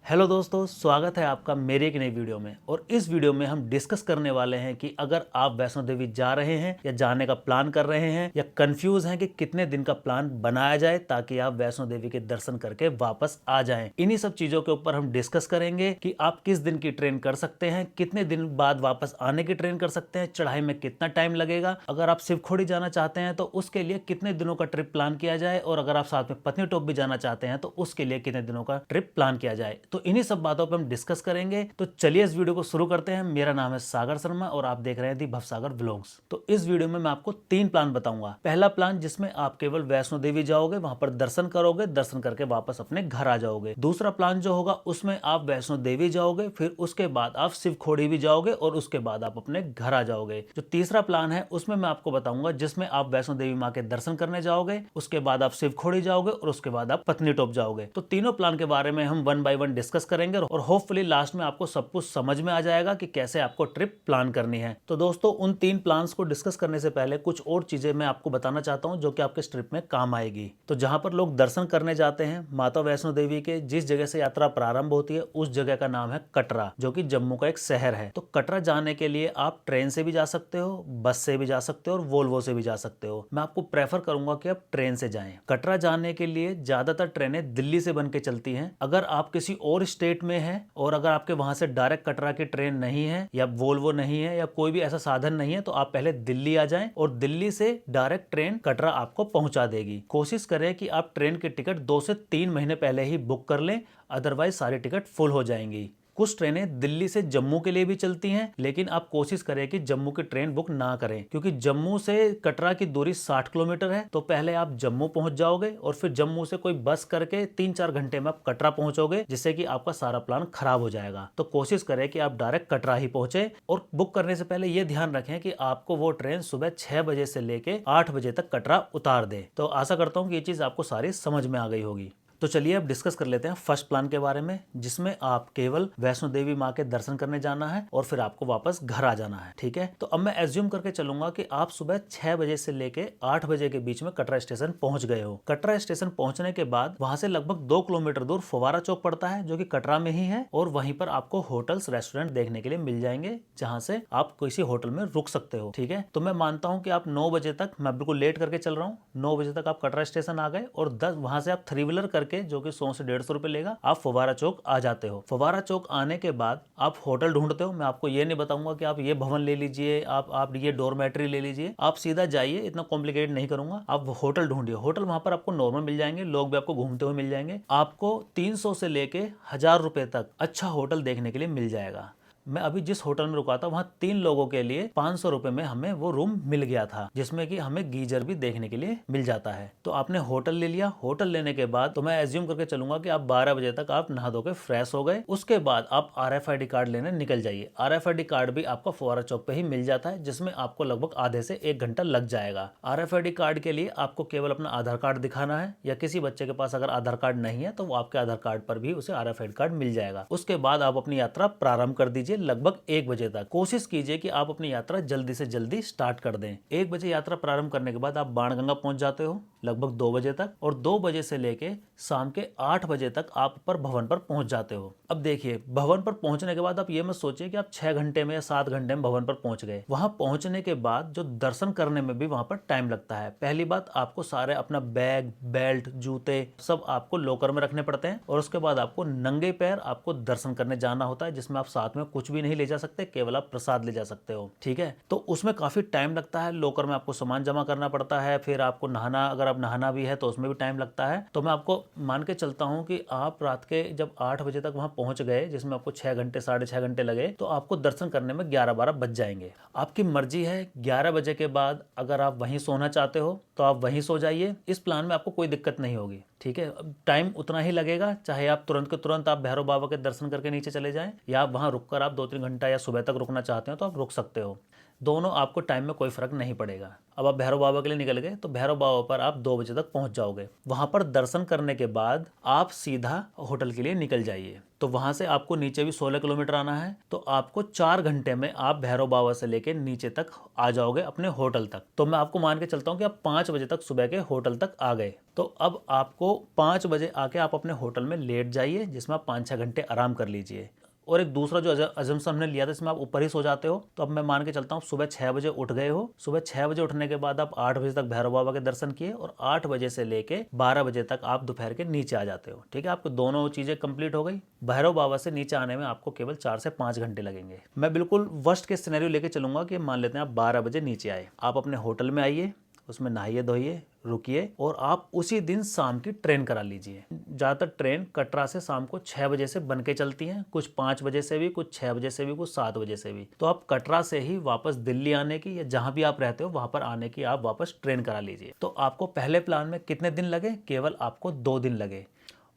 Hello दोस्तों, स्वागत है आपका मेरी एक नई वीडियो में। और इस वीडियो में हम डिस्कस करने वाले हैं कि अगर आप वैष्णो देवी जा रहे हैं या जाने का प्लान कर रहे हैं या कंफ्यूज हैं कि कितने दिन का प्लान बनाया जाए ताकि आप वैष्णो देवी के दर्शन करके वापस आ जाएं। इन्हीं सब चीजों के ऊपर हम डिस्कस करेंगे कि आप किस दिन की ट्रेन कर सकते हैं, कितने दिन बाद वापस आने की ट्रेन कर सकते हैं, चढ़ाई में कितना टाइम लगेगा, अगर आप शिवखोड़ी जाना चाहते हैं तो उसके लिए कितने दिनों का ट्रिप प्लान किया जाए, और अगर आप साथ में पत्नी टॉप भी जाना चाहते हैं तो उसके लिए कितने दिनों का ट्रिप प्लान किया जाए। तो इन्हीं सब बातों पे हम डिस्कस करेंगे। तो चलिए इस वीडियो को शुरू करते हैं। मेरा नाम है सागर शर्मा और आप देख रहे हैं दी भवसागर व्लॉग्स। तो इस वीडियो में मैं आपको 3 प्लान बताऊंगा। पहला प्लान जिसमें आप केवल वैष्णो देवी जाओगे, वहां पर दर्शन करोगे, दर्शन करके वापस अपने घर आ जाओगे। दूसरा प्लान जो होगा उसमें आप वैष्णो देवी जाओगे, फिर उसके बाद आप शिवखोड़ी भी जाओगे और उसके बाद आप अपने घर आ जाओगे। जो तीसरा प्लान है उसमें मैं आपको बताऊंगा जिसमें आप वैष्णो देवी माँ के दर्शन करने जाओगे, उसके बाद आप शिवखोड़ी जाओगे और उसके बाद आप पत्नी टॉप जाओगे। तो तीनों प्लान के बारे में हम 1 बाय 1 डिस्कस करेंगे और होपफुली लास्ट में आपको सब कुछ समझ में आ जाएगा कि कैसे आपको ट्रिप प्लान करनी है। तो दोस्तों, उन 3 प्लान्स को डिस्कस करने से पहले कुछ और चीजें मैं आपको बताना चाहता हूं जो कि आपके इस ट्रिप में काम आएगी। तो जहां पर लोग दर्शन करने जाते हैं माता वैष्णो देवी के, जिस जगह से यात्रा प्रारंभ होती है उस जगह का नाम है कटरा, जो कि जम्मू का एक शहर है। तो कटरा जाने के लिए आप ट्रेन से भी जा सकते हो, बस से भी जा सकते हो और वोल्वो से भी जा सकते हो। मैं आपको प्रेफर करूंगा कि आप ट्रेन से जाएं। कटरा जाने के लिए ज्यादातर ट्रेनें दिल्ली से बन के चलती हैं। अगर आप किसी और स्टेट में हैं और अगर आपके वहां से डायरेक्ट कटरा की ट्रेन नहीं है या वोल्वो नहीं है या कोई भी ऐसा साधन नहीं है, तो आप पहले दिल्ली आ जाएं और दिल्ली से डायरेक्ट ट्रेन कटरा आपको पहुंचा देगी। कोशिश करें कि आप ट्रेन की टिकट 2 से 3 महीने पहले ही बुक कर लें, अदरवाइज सारी टिकट फुल हो जाएंगी। कुछ ट्रेनें दिल्ली से जम्मू के लिए भी चलती हैं, लेकिन आप कोशिश करें कि जम्मू की ट्रेन बुक ना करें, क्योंकि जम्मू से कटरा की दूरी 60 किलोमीटर है। तो पहले आप जम्मू पहुंच जाओगे और फिर जम्मू से कोई बस करके 3-4 घंटे में आप कटरा पहुंचोगे, जिससे कि आपका सारा प्लान खराब हो जाएगा। तो कोशिश करें कि आप डायरेक्ट कटरा ही पहुंचे। और बुक करने से पहले यह ध्यान रखें कि आपको वो ट्रेन सुबह 6 बजे से लेके 8 बजे तक कटरा उतार दे। तो आशा करता हूं कि ये चीज आपको सारी समझ में आ गई होगी। तो चलिए अब डिस्कस कर लेते हैं फर्स्ट प्लान के बारे में, जिसमें आप केवल वैष्णो देवी माँ के दर्शन करने जाना है और फिर आपको वापस घर आ जाना है। ठीक है, तो अब मैं एज्यूम करके चलूंगा कि आप सुबह 6 बजे से लेके 8 बजे के बीच में कटरा स्टेशन पहुंच गए हो। कटरा स्टेशन पहुंचने के बाद वहां से लगभग 2 किलोमीटर दूर फव्वारा चौक पड़ता है, जो कि कटरा में ही है, और वहीं पर आपको होटल्स रेस्टोरेंट देखने के लिए मिल जाएंगे, जहां से आप किसी होटल में रुक सकते हो। ठीक है, तो मैं मानता हूं कि आप 9 बजे तक, मैं बिल्कुल लेट करके चल रहा हूँ, 9 बजे तक आप कटरा स्टेशन आ गए और 10 वहां से आप 3 व्हीलर करके, जो कि 100 से 150 रुपए लेगा, आप फव्वारा चौक आ जाते हो। फव्वारा चौक आने के बाद आप होटल ढूंढते हो। मैं आपको ये नहीं बताऊंगा कि आप ये भवन ले लीजिए, आप ये डोरमेट्री ले लीजिए, आप सीधा जाइए, इतना कॉम्प्लिकेटेड नहीं करूंगा। आप होटल ढूंढिए। होटल वहां पर आपको नॉर्मल मिल जाएंगे, लोग भी आपको घूमते हुए मिल जाएंगे। आपको 300 से लेके 1000 रुपए तक अच्छा होटल देखने के लिए मिल जाएगा। मैं अभी जिस होटल में रुका था वहां 3 लोगों के लिए 500 रुपए में हमें वो रूम मिल गया था, जिसमें कि हमें गीजर भी देखने के लिए मिल जाता है। तो आपने होटल ले लिया। होटल लेने के बाद तो मैं एज्यूम करके चलूंगा कि आप 12 बजे तक आप नहा धो के फ्रेश हो गए। उसके बाद आप RFID कार्ड लेने निकल जाइए। RFID कार्ड भी आपका फव्वारा चौक पे ही मिल जाता है, जिसमें आपको लगभग आधे से 1 घंटा लग जाएगा। RFID कार्ड के लिए आपको केवल अपना आधार कार्ड दिखाना है, या किसी बच्चे के पास अगर आधार कार्ड नहीं है तो वो आपके आधार कार्ड पर भी उसे RFID कार्ड मिल जाएगा। उसके बाद आप अपनी यात्रा प्रारंभ कर दीजिए। लगभग 1 बजे तक कोशिश कीजिए कि आप अपनी यात्रा जल्दी से जल्दी स्टार्ट कर दें। 1 बजे यात्रा प्रारंभ करने के बाद आप बाणगंगा पहुंच जाते हो लगभग 2 बजे तक, और 2 बजे से लेके शाम के 8 बजे तक आप पर भवन पर पहुंच जाते हो। अब देखिए, भवन पर पहुंचने के बाद आप ये मत सोचिए कि आप 6 घंटे में या 7 घंटे में भवन पर पहुंच गए। वहां पहुंचने के बाद जो दर्शन करने में भी वहां पर टाइम लगता है। पहली बात, आपको सारे अपना बैग, बेल्ट, जूते सब आपको लॉकर में रखने पड़ते हैं, और उसके बाद आपको नंगे पैर आपको दर्शन करने जाना होता है, जिसमें आप साथ में कुछ भी नहीं ले जा सकते, केवल आप प्रसाद ले जा सकते हो। ठीक है, तो उसमें काफी टाइम लगता है। लॉकर में आपको सामान जमा करना पड़ता है, फिर आपको नहाना, अगर आप नहाना भी है तो उसमें भी टाइम लगता है। तो मैं आपको मान के चलता हूं कि आप रात के जब 8 बजे तक वहां पहुंच गए, जिसमें आपको 6 घंटे 6.5 घंटे लगे, तो आपको दर्शन करने में 11-12 बज जाएंगे। आपकी मर्जी है, 11 बजे के बाद अगर आप वहीं सोना चाहते हो तो आप वहीं सो जाइए। इस प्लान में आपको कोई दिक्कत नहीं होगी। ठीक है, टाइम उतना ही लगेगा, चाहे आप तुरंत के तुरंत आप भैरव बाबा के दर्शन करके नीचे चले जाएं, या आप वहां रुककर आप 2-3 घंटा या सुबह तक रुकना चाहते हो तो आप रुक सकते हो। दोनों आपको टाइम में कोई फर्क नहीं पड़ेगा। अब आप भैरव बाबा के लिए निकल गए तो भैरव बाबा पर आप 2 बजे तक पहुंच जाओगे। वहां पर दर्शन करने के बाद आप सीधा होटल के लिए निकल जाइए। तो वहां से आपको नीचे भी 16 किलोमीटर आना है, तो आपको 4 घंटे में आप भैरव बाबा से लेके नीचे तक आ जाओगे अपने होटल तक। तो मैं आपको मान के चलता हूँ कि आप 5 बजे तक सुबह के होटल तक आ गए। तो अब आपको 5 बजे आके आप अपने होटल में लेट जाइए, जिसमें आप 5-6 घंटे आराम कर लीजिए। और एक दूसरा जो अजम्पशन हमने लिया था, इसमें आप ऊपर ही सो जाते हो, तो अब मैं मान के चलता हूँ सुबह 6 बजे उठ गए हो। सुबह 6 बजे उठने के बाद आप 8 बजे तक भैरव बाबा के दर्शन किए और 8 बजे से लेके 12 बजे तक आप दोपहर के नीचे आ जाते हो। ठीक है, आपको दोनों चीजें कंप्लीट हो गई। भैरव बाबा से नीचे आने में आपको केवल 4 से 5 घंटे लगेंगे। मैं बिल्कुल वर्स्ट के सिनेरियो लेके चलूंगा कि मान लेते हैं आप 12 बजे नीचे आए, आप अपने होटल में आइए, उसमें नहाइए धोइए, रुकिए और आप उसी दिन शाम की ट्रेन करा लीजिए। ज़्यादातर ट्रेन कटरा से शाम को 6 बजे से बन के चलती हैं, कुछ 5 बजे से भी, कुछ 6 बजे से भी, कुछ 7 बजे से भी। तो आप कटरा से ही वापस दिल्ली आने की या जहां भी आप रहते हो वहां पर आने की आप वापस ट्रेन करा लीजिए। तो आपको पहले प्लान में कितने दिन लगे? केवल आपको 2 दिन लगे।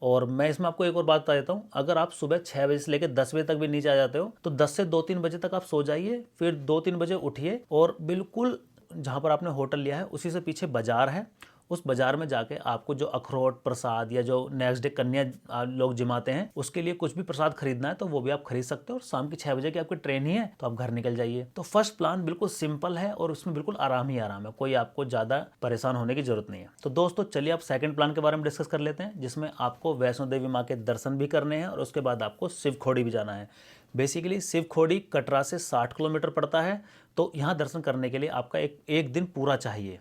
और मैं इसमें आपको एक और बात बता देता हूँ, अगर आप सुबह 6 बजे से लेकर 10 बजे तक भी नीचे आ जाते हो तो 10 से 2-3 बजे तक आप सो जाइए, फिर 2-3 बजे उठिए और बिल्कुल जहाँ पर आपने होटल लिया है उसी से पीछे बाजार है, उस बाजार में जाके आपको जो अखरोट प्रसाद या जो नेक्स्ट डे कन्या लोग जिमाते हैं उसके लिए कुछ भी प्रसाद खरीदना है तो वो भी आप खरीद सकते हो। और शाम की 6 बजे की आपकी ट्रेन ही है तो आप घर निकल जाइए। तो फर्स्ट प्लान बिल्कुल सिंपल है और उसमें बिल्कुल आराम ही आराम है, कोई आपको ज़्यादा परेशान होने की जरूरत नहीं है। तो दोस्तों चलिए आप सेकंड प्लान के बारे में डिस्कस कर लेते हैं, जिसमें आपको वैष्णो देवी माँ के दर्शन भी करने हैं और उसके बाद आपको शिवखोड़ी भी जाना है। बेसिकली शिवखोड़ी कटरा से 60 किलोमीटर पड़ता है, तो यहाँ दर्शन करने के लिए आपका एक दिन पूरा चाहिए।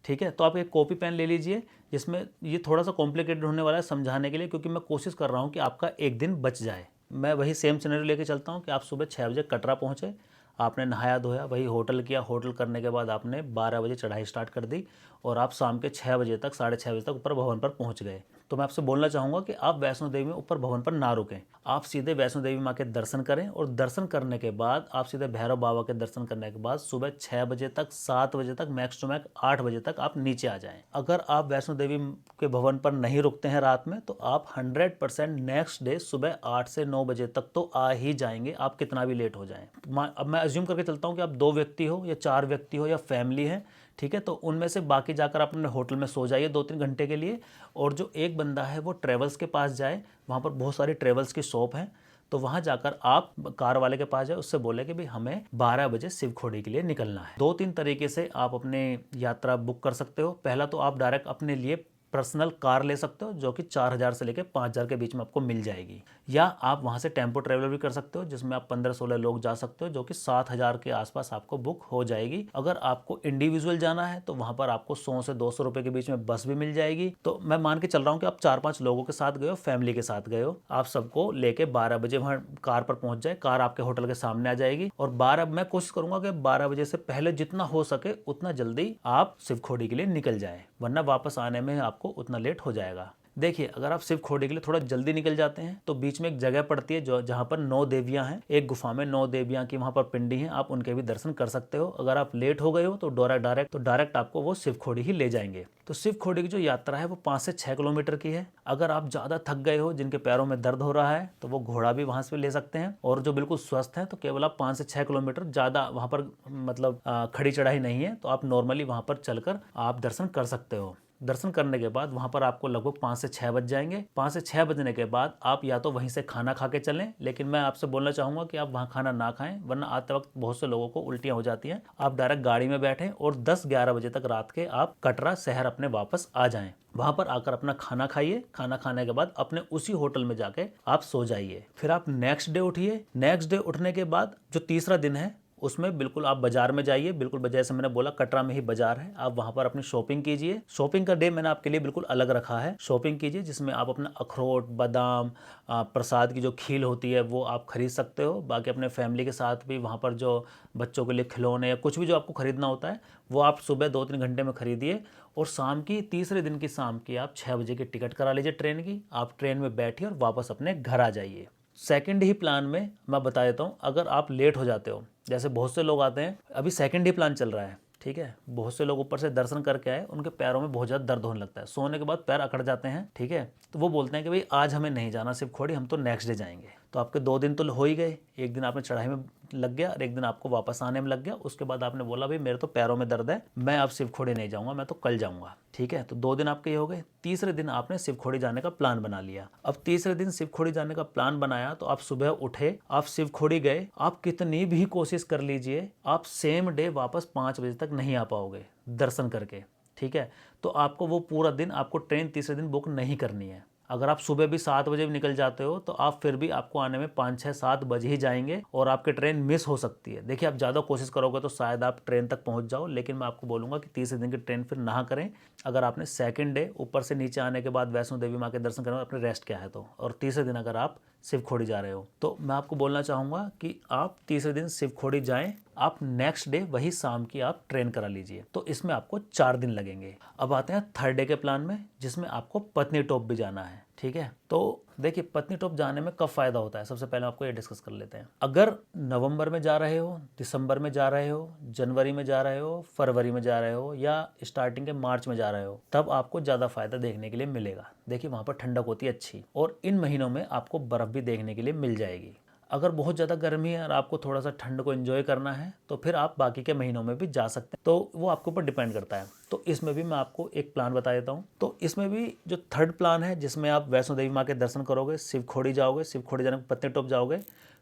ठीक है, तो आप एक कॉपी पेन ले लीजिए, जिसमें ये थोड़ा सा कॉम्प्लिकेटेड होने वाला है समझाने के लिए, क्योंकि मैं कोशिश कर रहा हूँ कि आपका एक दिन बच जाए। मैं वही सेम सिनेरियो लेके चलता हूँ कि आप सुबह 6 बजे कटरा पहुँचे, आपने नहाया धोया, वही होटल किया, होटल करने के बाद आपने 12 बजे चढ़ाई स्टार्ट कर दी और आप शाम के 6 बजे तक 6:30 बजे तक ऊपर भवन पर पहुँच गए। तो मैं आपसे बोलना चाहूँगा कि आप वैष्णो देवी में ऊपर भवन पर ना रुकें, आप सीधे वैष्णो देवी माँ के दर्शन करें और दर्शन करने के बाद आप सीधे भैरव बाबा के दर्शन करने के बाद सुबह 6 बजे तक 7 बजे तक मैक्स टू मैक्स 8 बजे तक आप नीचे आ जाएं। अगर आप वैष्णो देवी के भवन पर नहीं रुकते हैं रात में तो आप 100% नेक्स्ट डे सुबह 8 से 9 बजे तक तो आ ही जाएंगे, आप कितना भी लेट हो जाएं। अब मैं अज्यूम करके चलता हूँ कि आप 2 व्यक्ति हो या 4 व्यक्ति हो या फैमिली है, ठीक है, तो उनमें से बाकी जाकर आप अपने होटल में सो जाइए 2-3 घंटे के लिए। और जो एक बंदा है वो ट्रेवल्स के पास जाए, वहाँ पर बहुत सारी ट्रेवल्स की शॉप है, तो वहाँ जाकर आप कार वाले के पास जाए, उससे बोले कि भाई हमें 12 बजे शिवखोड़ी के लिए निकलना है। 2-3 तरीके से आप अपने यात्रा बुक कर सकते हो। पहला तो आप डायरेक्ट अपने लिए पर्सनल कार ले सकते हो, जो कि 4,000 से लेकर 5,000 के बीच में आपको मिल जाएगी, या आप वहाँ से टेम्पो ट्रेवलर भी कर सकते हो, जिसमें आप 15-16 लोग जा सकते हो, जो कि 7,000 के आसपास आपको बुक हो जाएगी। अगर आपको इंडिविजुअल जाना है तो वहाँ पर आपको 100 से 200 रुपये के बीच में बस भी मिल जाएगी। तो मैं मान के चल रहा हूँ कि आप 4-5 लोगों के साथ गए हो, फैमिली के साथ गए हो, आप सबको लेके 12 बजे वहाँ कार पर पहुँच जाए, कार आपके होटल के सामने आ जाएगी। और मैं कोशिश करूंगा कि 12 बजे से पहले जितना हो सके उतना जल्दी आप शिवखोड़ी के लिए निकल जाए, वरना वापस आने में आपको उतना लेट हो जाएगा। देखिए, अगर आप शिवखोड़ी के लिए थोड़ा जल्दी निकल जाते हैं तो बीच में एक जगह पड़ती है जो जहाँ पर 9 देवियाँ हैं, एक गुफा में 9 देवियाँ की वहाँ पर पिंडी हैं, आप उनके भी दर्शन कर सकते हो। अगर आप लेट हो गए हो तो डायरेक्ट आपको वो शिवखोड़ी ही ले जाएंगे। तो शिवखोड़ी की जो यात्रा है वो 5 से 6 किलोमीटर की है। अगर आप ज़्यादा थक गए हो, जिनके पैरों में दर्द हो रहा है, तो वो घोड़ा भी वहाँ से ले सकते हैं। और जो बिल्कुल स्वस्थ हैं तो केवल आप 5 से 6 किलोमीटर, ज़्यादा वहाँ पर मतलब खड़ी चढ़ाई नहीं है, तो आप नॉर्मली वहाँ पर चलकर आप दर्शन कर सकते हो। दर्शन करने के बाद वहाँ पर आपको लगभग 5 से 6 बज जाएंगे। 5 से 6 बजने के बाद आप या तो वहीं से खाना खा के चलें, लेकिन मैं आपसे बोलना चाहूँगा कि आप वहाँ खाना ना खाएं, वरना आते वक्त बहुत से लोगों को उल्टियाँ हो जाती हैं। आप डायरेक्ट गाड़ी में बैठें और 10-11 बजे तक रात के आप कटरा शहर अपने वापस आ जाएं। वहाँ पर आकर अपना खाना खाइए, खाना खाने के बाद अपने उसी होटल में जाके आप सो जाइए। फिर आप नेक्स्ट डे उठिए। नेक्स्ट डे उठने के बाद जो तीसरा दिन है उसमें बिल्कुल आप बाजार में जाइए, बिल्कुल जैसे मैंने बोला कटरा में ही बाजार है, आप वहां पर अपनी शॉपिंग कीजिए। शॉपिंग का डे मैंने आपके लिए बिल्कुल अलग रखा है। शॉपिंग कीजिए जिसमें आप अपना अखरोट, बादाम, प्रसाद की जो खील होती है वो आप खरीद सकते हो। बाकी अपने फैमिली के साथ भी वहाँ पर जो बच्चों के लिए खिलौने या कुछ भी जो आपको खरीदना होता है वो आप सुबह 2-3 घंटे में खरीदिए। और शाम की तीसरे दिन की शाम की आप 6 बजे की टिकट करा लीजिए ट्रेन की, आप ट्रेन में बैठिए और वापस अपने घर आ जाइए। सेकंड ही प्लान में मैं बता देता हूँ, अगर आप लेट हो जाते हो, जैसे बहुत से लोग आते हैं, अभी सेकंड ही प्लान चल रहा है, ठीक है, बहुत से लोग ऊपर से दर्शन करके आए, उनके पैरों में बहुत ज़्यादा दर्द होने लगता है, सोने के बाद पैर अकड़ जाते हैं, ठीक है, तो वो बोलते हैं कि भाई आज हमें नहीं जाना शिवखोड़ी, हम तो नेक्स्ट डे जाएंगे। तो आपके 2 दिन तो हो ही गए। एक दिन आपने चढ़ाई में लग गया और एक दिन आपको वापस आने में लग गया। उसके बाद आपने बोला भाई मेरे तो पैरों में दर्द है, मैं अब शिवखोड़ी नहीं जाऊंगा, मैं तो कल जाऊंगा। ठीक है, तो 2 दिन आपके ये हो गए। तीसरे दिन आपने शिवखोड़ी जाने का प्लान बना लिया। अब तीसरे दिन शिवखोड़ी जाने का प्लान बनाया तो आप सुबह उठे, आप शिवखोड़ी गए। आप कितनी भी कोशिश कर लीजिए, आप सेम डे वापस 5 बजे तक नहीं आ पाओगे दर्शन करके। ठीक है, तो आपको वो पूरा दिन, आपको ट्रेन तीसरे दिन बुक नहीं करनी है। अगर आप सुबह भी 7 बजे भी निकल जाते हो तो आप फिर भी आपको आने में 5, 6, 7 बजे ही जाएंगे और आपकी ट्रेन मिस हो सकती है। देखिए, आप ज़्यादा कोशिश करोगे तो शायद आप ट्रेन तक पहुंच जाओ, लेकिन मैं आपको बोलूँगा कि तीसरे दिन की ट्रेन फिर ना करें। अगर आपने सेकंड डे ऊपर से नीचे आने के बाद वैष्णो देवी माँ के दर्शन करने में अपने रेस्ट किया है तो, और तीसरे दिन अगर आप शिवखोड़ी जा रहे हो, तो मैं आपको बोलना चाहूँगा कि आप तीसरे दिन शिवखोड़ी जाएं। आप नेक्स्ट डे वही शाम की आप ट्रेन करा लीजिए। तो इसमें आपको 4 दिन लगेंगे। अब आते हैं थर्ड डे के प्लान में, जिसमें आपको पत्नी टॉप भी जाना है। ठीक है, तो देखिए पत्नी टॉप जाने में कब फायदा होता है, सबसे पहले आपको ये डिस्कस कर लेते हैं। अगर नवंबर में जा रहे हो, दिसंबर में जा रहे हो, जनवरी में जा रहे हो, फरवरी में जा रहे हो या स्टार्टिंग के मार्च में जा रहे हो, तब आपको ज़्यादा फायदा देखने के लिए मिलेगा। देखिए वहाँ पर ठंडक होती है अच्छी, और इन महीनों में आपको बर्फ़ भी देखने के लिए मिल जाएगी। अगर बहुत ज़्यादा गर्मी है और आपको थोड़ा सा ठंड को एंजॉय करना है तो फिर आप बाकी के महीनों में भी जा सकते हैं, तो वो आपके ऊपर डिपेंड करता है। तो इसमें भी मैं आपको एक प्लान बता देता हूँ। तो इसमें भी जो थर्ड प्लान है, जिसमें आप वैष्णो देवी माँ के दर्शन करोगे, शिवखोड़ी जाओगे, शिवखोड़ी जाने पत्नी टॉप जाओगे,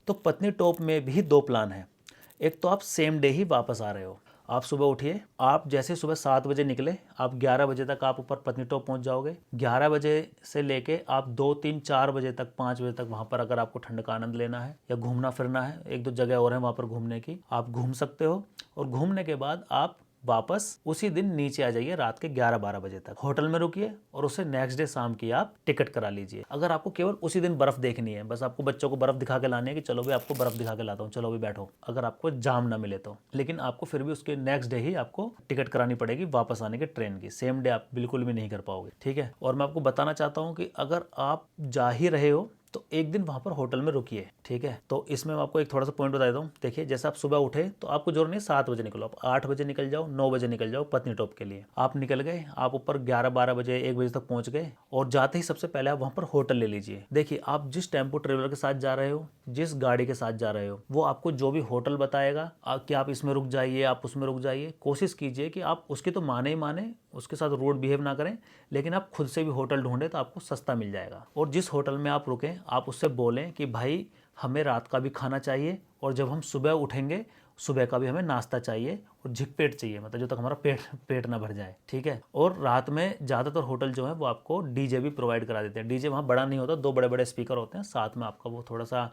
तो पत्नी टॉप में भी 2 प्लान है। एक तो आप सेम डे ही वापस आ रहे हो। आप सुबह उठिए, आप जैसे सुबह 7 बजे निकले, आप 11 बजे तक आप ऊपर पत्नी टॉप पहुंच जाओगे। 11 बजे से लेके आप 2, 3, 4 बजे तक, 5 बजे तक वहां पर अगर आपको ठंड का आनंद लेना है या घूमना फिरना है, 1-2 जगह और है वहां पर घूमने की, आप घूम सकते हो। और घूमने के बाद आप वापस उसी दिन नीचे आ जाइए रात के 11-12 बजे तक। होटल में रुकिए और उससे नेक्स्ट डे शाम की आप टिकट करा लीजिए। अगर आपको केवल उसी दिन बर्फ देखनी है, बस आपको बच्चों को बर्फ दिखा के लानी है कि चलो भी आपको बर्फ दिखा के लाता हूँ, चलो भी बैठो, अगर आपको जाम ना मिले तो। लेकिन आपको फिर भी उसके नेक्स्ट डे ही आपको टिकट करानी पड़ेगी वापस आने के ट्रेन की। सेम डे आप बिल्कुल भी नहीं कर पाओगे। ठीक है, और मैं आपको बताना चाहता हूँ कि अगर आप जा ही रहे हो तो एक दिन वहां पर होटल में रुकिए। ठीक है, तो इसमें मैं आपको एक थोड़ा सा पॉइंट बता देता हूँ। देखिए, जैसे आप सुबह उठे तो आपको जरूर नहीं 7 बजे निकलो, आप 8 बजे निकल जाओ, 9 बजे निकल जाओ पत्नी टॉप के लिए। आप निकल गए, आप ऊपर 11-12 बजे 1 बजे तक पहुंच गए, और जाते ही सबसे पहले आप वहां पर होटल ले लीजिए। देखिए, आप जिस टेम्पो ट्रेवलर के साथ जा रहे हो, जिस गाड़ी के साथ जा रहे हो, वो आपको जो भी होटल बताएगा कि आप इसमें रुक जाइए, आप उसमें रुक जाइए, कोशिश कीजिए कि आप उसकी तो माने ही माने, उसके साथ रोड बिहेव ना करें, लेकिन आप खुद से भी होटल ढूंढें तो आपको सस्ता मिल जाएगा। और जिस होटल में आप रुकें, आप उससे बोलें कि भाई हमें रात का भी खाना चाहिए, और जब हम सुबह उठेंगे सुबह का भी हमें नाश्ता चाहिए, और झिक पेट चाहिए, मतलब जब तक हमारा पेट ना भर जाए। ठीक है, और रात में ज़्यादातर होटल जो है वो आपको डीजे भी प्रोवाइड करा देते हैं। डीजे वहाँ बड़ा नहीं होता, 2 बड़े बड़े स्पीकर होते हैं, साथ में आपका वो थोड़ा सा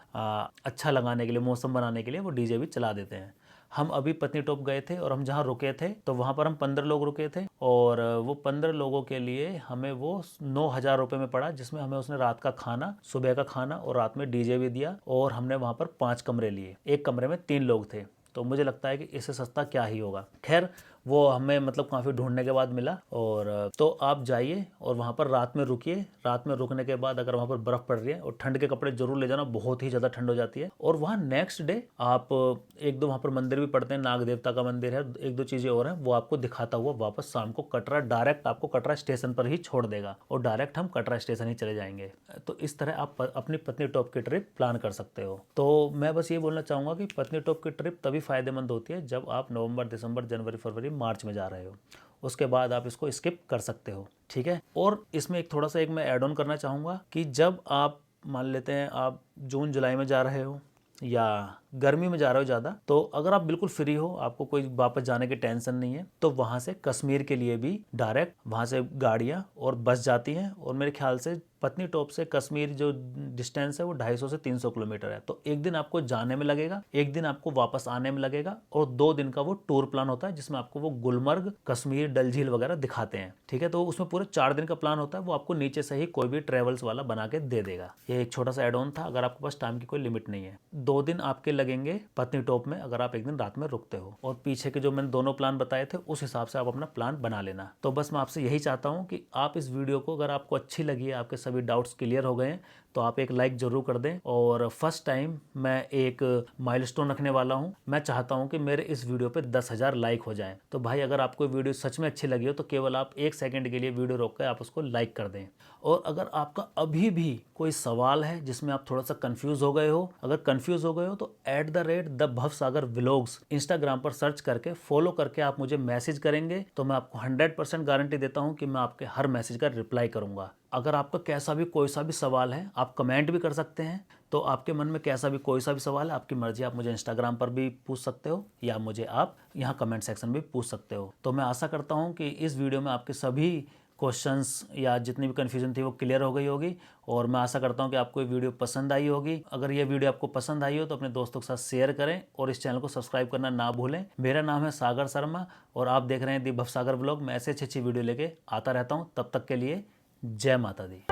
अच्छा लगाने के लिए, मौसम बनाने के लिए वो डीजे भी चला देते हैं। हम अभी पत्नी टॉप गए थे और हम जहाँ रुके थे तो वहाँ पर हम 15 लोग रुके थे, और वो 15 लोगों के लिए हमें वो 9,000 रुपये में पड़ा, जिसमें हमें उसने रात का खाना, सुबह का खाना और रात में डीजे भी दिया। और हमने वहाँ पर 5 कमरे लिए, एक कमरे में 3 लोग थे। तो मुझे लगता है कि इससे सस्ता क्या ही होगा। खैर, वो हमें मतलब काफ़ी ढूंढने के बाद मिला। और तो आप जाइए और वहाँ पर रात में रुकिए। रात में रुकने के बाद अगर वहाँ पर बर्फ़ पड़ रही है, और ठंड के कपड़े जरूर ले जाना, बहुत ही ज़्यादा ठंड हो जाती है। और वहाँ नेक्स्ट डे आप 1-2 वहाँ पर मंदिर भी पड़ते हैं, नाग देवता का मंदिर है, 1-2 चीज़ें और हैं, वो आपको दिखाता हुआ वापस शाम को कटरा, डायरेक्ट आपको कटरा स्टेशन पर ही छोड़ देगा, और डायरेक्ट हम कटरा स्टेशन ही चले जाएंगे। तो इस तरह आप अपनी पत्नी टॉप की ट्रिप प्लान कर सकते हो। तो मैं बस ये बोलना चाहूँगा कि पत्नी टॉप की ट्रिप तभी फायदेमंद होती है जब आप नवंबर, दिसंबर, जनवरी, फरवरी, मार्च में जा रहे हो। उसके बाद आप इसको स्किप कर सकते हो। ठीक है, और इसमें एक थोड़ा सा मैं ऐड ऑन करना चाहूँगा कि जब आप मान लेते हैं आप जून जुलाई में जा रहे हो या गर्मी में जा रहे हो ज़्यादा, तो अगर आप बिल्कुल फ्री हो, आपको कोई वापस जाने की टेंशन नहीं है, तो वहाँ से कश्मीर के लिए भी डायरेक्ट वहाँ से गाड़ियाँ और बस जाती हैं। और मेरे ख्याल से पत्नी टॉप से कश्मीर जो डिस्टेंस है वो 250 से 300 किलोमीटर है। तो एक दिन आपको जाने में लगेगा, एक दिन आपको वापस आने में लगेगा, और 2 दिन का वो टूर प्लान होता है जिसमें आपको वो गुलमर्ग, कश्मीर, डल झील वगैरह दिखाते हैं। ठीक है, तो उसमें पूरे 4 दिन का प्लान होता है, वो आपको नीचे से ही कोई भी ट्रेवल्स वाला बना के दे देगा। ये एक छोटा सा एड ऑन था, अगर आपके पास टाइम की कोई लिमिट नहीं है। 2 दिन आपके लगेंगे पत्नी टॉप में अगर आप एक दिन रात में रुकते हो, और पीछे के जो मैंने दोनों प्लान बताए थे उस हिसाब से आप अपना प्लान बना लेना। तो बस मैं आपसे यही चाहता हूँ कि आप इस वीडियो को, अगर आपको अच्छी लगी है, आपके सभी डाउट्स क्लियर हो गए हैं, तो आप एक लाइक जरूर कर दें। और फर्स्ट टाइम मैं एक माइलस्टोन रखने वाला हूं, मैं चाहता हूं कि मेरे इस वीडियो पे 10,000 लाइक हो जाएं। तो भाई अगर आपको वीडियो सच में अच्छी लगी हो तो केवल आप 1 सेकंड के लिए वीडियो रोक कर आप उसको लाइक कर दें। और अगर आपका अभी भी कोई सवाल है जिसमें आप थोड़ा सा कंफ्यूज हो गए हो, अगर कंफ्यूज हो गए हो तो @द भवसागर व्लॉग्स इंस्टाग्राम पर सर्च करके फॉलो करके आप मुझे मैसेज करेंगे तो मैं आपको 100% गारंटी देता हूं कि मैं आपके हर मैसेज का रिप्लाई करूंगा। अगर आपका कैसा भी कोई सा भी सवाल है आप कमेंट भी कर सकते हैं। तो आपके मन में कैसा भी कोई सा भी सवाल है, आपकी मर्जी, आप मुझे इंस्टाग्राम पर भी पूछ सकते हो या मुझे आप यहाँ कमेंट सेक्शन में पूछ सकते हो। तो मैं आशा करता हूँ कि इस वीडियो में आपके सभी क्वेश्चंस या जितनी भी कन्फ्यूजन थी वो क्लियर हो गई होगी। और मैं आशा करता हूँ कि आपको ये वीडियो पसंद आई होगी। अगर ये वीडियो आपको पसंद आई हो तो अपने दोस्तों के साथ शेयर करें और इस चैनल को सब्सक्राइब करना ना भूलें। मेरा नाम है सागर शर्मा और आप देख रहे हैं दी भवसागर व्लॉग। मैं ऐसे अच्छी वीडियो लेके आता रहता हूँ। तब तक के लिए जय माता दी।